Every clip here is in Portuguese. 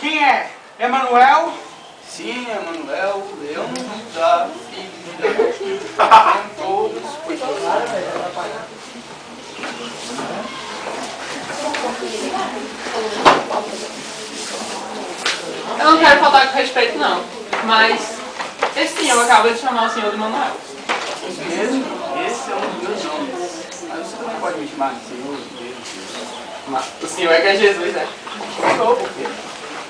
quem é? Emanuel? Sim, Emanuel, Leão da Filha. São todos Eu não quero faltar com respeito, não. Mas esse senhor acaba de chamar o senhor de Manuel. Isso mesmo? Esse é um dos meus nomes. Mas você também pode me chamar de Senhor, Deus. Mas o senhor é que é Jesus, né? Por quê?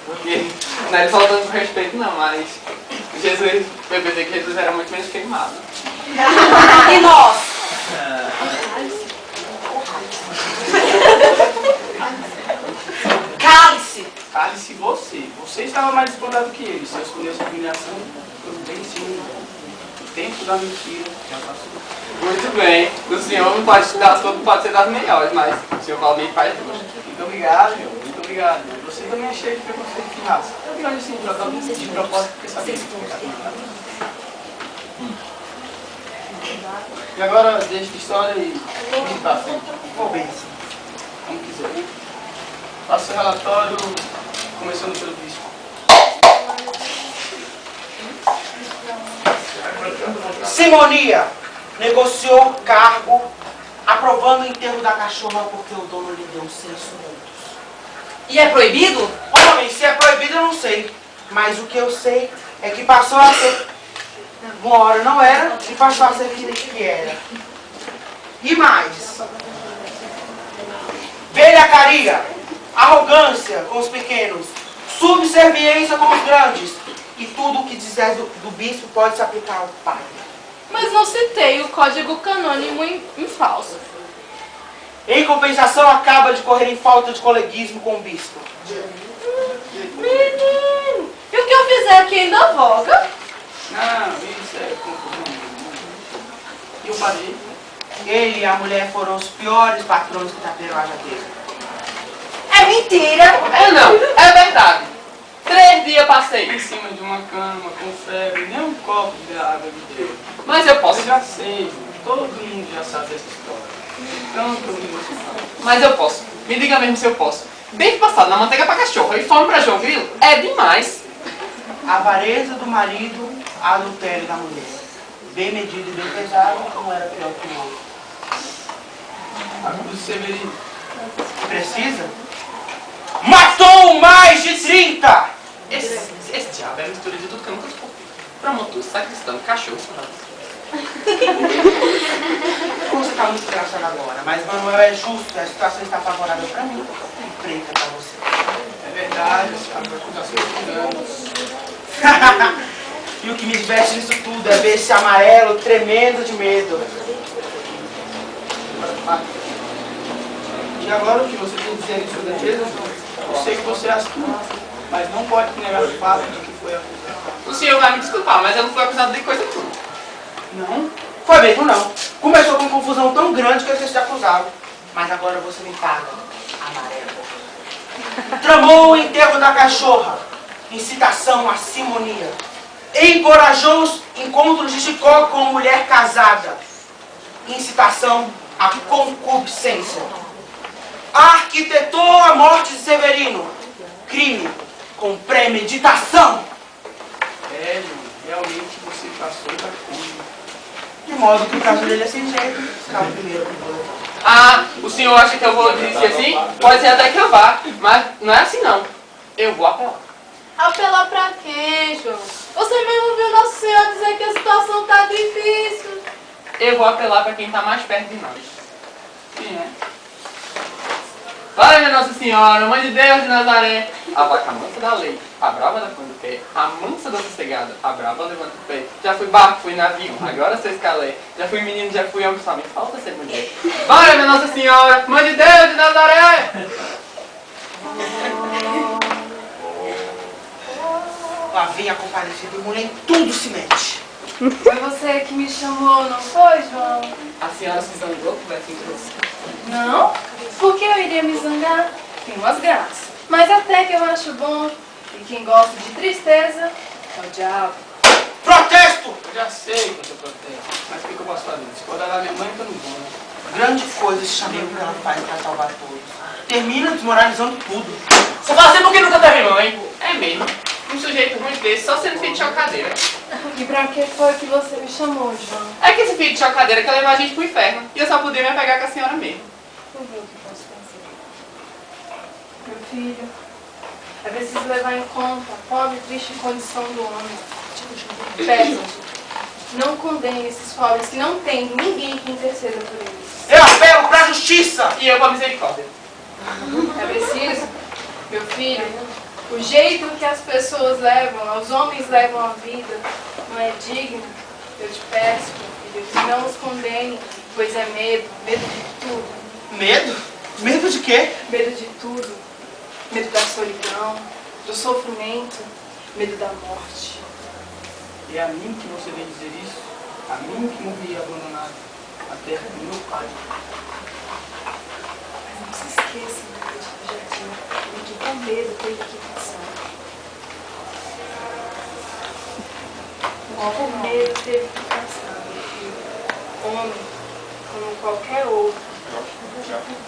Porque não é faltando com respeito, não, mas Jesus, eu pensei que Jesus era muito menos queimado. E nós? Cale-se! Cale-se você. Você estava mais desbordado que ele. Se eu escolher essa humilhação, providencie o tempo da mentira já passou. Muito bem. O senhor não pode estudar tudo, pode ser das melhores, mas o senhor Valdir faz tudo. Muito obrigado, meu. Muito obrigado. Você também é cheio de preconceito de raça. Eu vi assim, de propósito, porque sabia que E agora, deixa de história e vem pra frente. Qual bênção? Como quiser. Faça o relatório, começando pelo bispo. Simonia negociou o cargo, aprovando o enterro da cachorra porque o dono lhe deu 6 minutos. E é proibido? Homem, se é proibido eu não sei. Mas o que eu sei é que passou a ser... Uma hora não era e passou a ser que era. E mais. Velhacaria, arrogância com os pequenos, subserviência com os grandes. E tudo o que dizer do bispo pode se aplicar ao padre. Mas não citei o código canônico em falso. Em compensação, acaba de correr em falta de coleguismo com o bispo. Menino, e o que eu fizer aqui ainda voga? Não, isso é confusão. E o padre? Ele e a mulher foram os piores patrões que Itaperuá já teve. É mentira! É não, é verdade. 3 dias passei. Em cima de uma cama, com febre, nem um copo de água me deu. Mas eu posso. Eu já sei, todo mundo já sabe essa história. Então, que eu me emociono. Mas eu posso. Me diga mesmo se eu posso. Bem passado na manteiga pra cachorro e fome pra João Grilo é demais. A avareza do marido, a adultério da mulher. Bem medido e bem pesado, não era pior que o outro. A cruz Severino. Precisa? Matou mais de 30! Esse diabo é a mistura de tudo que eu nunca suportei. Promotor, sacristão, cachorro. Você está muito engraçado agora, mas Manuel é justo, a situação está favorável para mim e preta para você. É verdade, as acusações. E o que me diverte nisso tudo é ver esse amarelo tremendo de medo. E agora o que você tem a dizer em sua defesa? Eu sei que você é astuto, mas não pode negar o fato de que foi acusado. O senhor vai me desculpar, mas eu não fui acusado de coisa nenhuma. Não? Foi mesmo não. Começou com uma confusão tão grande que eu te acusava. Mas agora você me paga, amarelo. Tramou o enterro da cachorra, incitação à simonia. Encorajou os encontros de Chicó com mulher casada, incitação à concupiscência. Arquitetou a morte de Severino, crime com premeditação. É, João, realmente você passou da conta. De modo que o caso dele é sem jeito, será o primeiro que vou. Ah, o senhor acha que eu vou dizer assim? Pode ser até que eu vá, mas não é assim não. Eu vou apelar. Apelar pra quem, João? Você mesmo viu Nosso Senhor dizer que a situação tá difícil. Eu vou apelar pra quem tá mais perto de nós. Quem é? Glória a Nossa Senhora, Mãe de Deus de Nazaré, a vaca mansa da lei, a brava da quando pé, a mansa da sossegada, a brava levanta o pé. Já fui barco, fui navio, agora sou escalé. Já fui menino, já fui homem, só me falta ser mulher. Glória a Nossa Senhora, Mãe de Deus de Nazaré! Lá vem a comparecida e mulher em tudo se mete. Foi você que me chamou, não foi, João? A senhora se zangou com essa introdução? Não? Por que eu iria me zangar? Tem umas graças. Mas até que eu acho bom. E quem gosta de tristeza é o diabo. Protesto! Eu já sei que eu protesto, mas o que eu posso fazer? Discordar da minha mãe que eu não vou, né? Grande coisa esse chamego que ela faz para salvar todos. Termina desmoralizando tudo. Você fala assim porque nunca teve mãe. filho. Um sujeito ruim desse, só sendo filho de chocadeira. E pra que foi que você me chamou, João? É que esse filho de chocadeira quer levar a gente pro inferno. E eu só podia me apegar com a senhora mesmo. Vou ver o que posso fazer. Meu filho, é preciso levar em conta a pobre e triste condição do homem. Peço, não condene esses pobres que não têm ninguém que interceda por eles. Eu apelo pra justiça! E eu pra misericórdia. É preciso, meu filho, o jeito que as pessoas levam, os homens levam a vida, não é digno. Eu te peço, meu filho, que não os condene, pois é medo de tudo. Medo? Medo de quê? Medo de tudo. Medo da solidão, do sofrimento, medo da morte. E é a mim que você vem dizer isso? A mim que morri abandonado na terra do meu pai. Mas não se esqueça, meu Deus do jardim, de que com medo teve que passar. Com medo teve que passar, meu filho. Homem, como qualquer outro.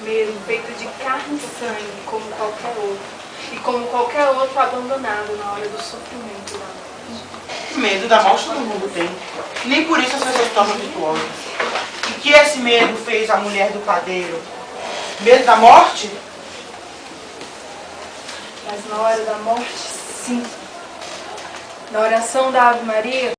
Medo feito de carne e sangue, como qualquer outro. E como qualquer outro abandonado na hora do sofrimento da morte. Medo da morte todo mundo tem. Nem por isso as pessoas tornam virtuosas. E que esse medo fez a mulher do padeiro? Medo da morte? Mas na hora da morte, sim. Na oração da Ave Maria,